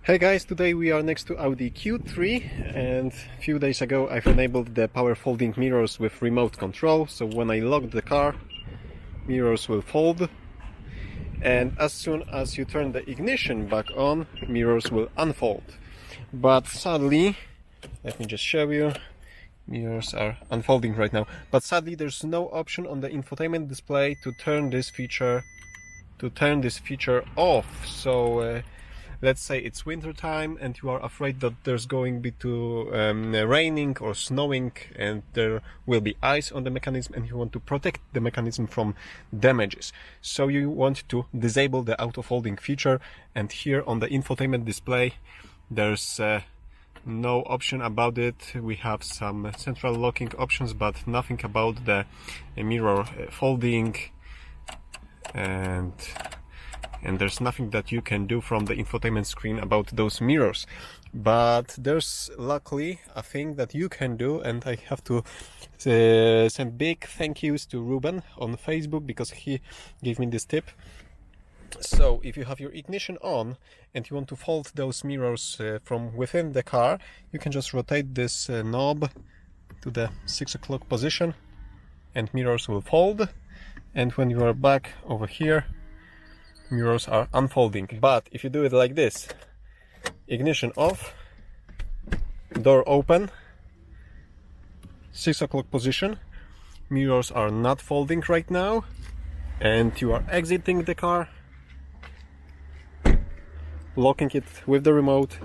Hey guys, today we are next to Audi Q3 and a few days ago I've enabled the power folding mirrors with remote control, so when I lock the car, mirrors will fold, and as soon as you turn the ignition back on, mirrors will unfold. But sadly, let me just show you, mirrors are unfolding right now, but sadly there's no option on the infotainment display to turn this feature off. So let's say it's winter time and you are afraid that there's going to be raining or snowing and there will be ice on the mechanism and you want to protect the mechanism from damages. So you want to disable the auto folding feature, and here on the infotainment display there's no option about it. We have some central locking options but nothing about the mirror folding, and there's nothing that you can do from the infotainment screen about those mirrors. But there's luckily a thing that you can do, and I have to send big thank yous to Ruben on Facebook because he gave me this tip. So if you have your ignition on and you want to fold those mirrors from within the car, you can just rotate this knob to the 6 o'clock position and mirrors will fold, and when you are back over here, mirrors are unfolding. But if you do it like this, ignition off, door open, 6 o'clock position, mirrors are not folding right now, and you are exiting the car, locking it with the remote,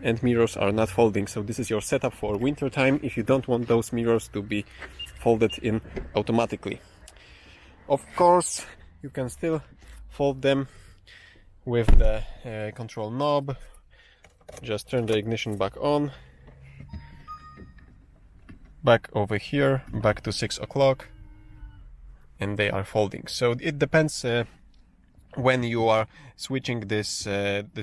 and mirrors are not folding. So this is your setup for winter time if you don't want those mirrors to be folded in automatically. Of course, you can still fold them with the control knob. Just turn the ignition back on, back over here, back to 6 o'clock, and they are folding. So it depends when you are switching this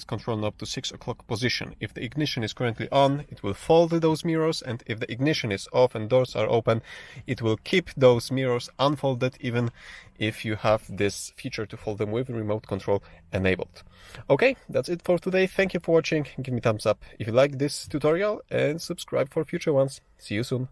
control knob to 6 o'clock position. If the ignition is currently on, it will fold those mirrors, and if the ignition is off and doors are open, it will keep those mirrors unfolded even if you have this feature to fold them with remote control enabled. Okay, that's it for today. Thank you for watching. Give me thumbs up if you like this tutorial and subscribe for future ones. See you soon.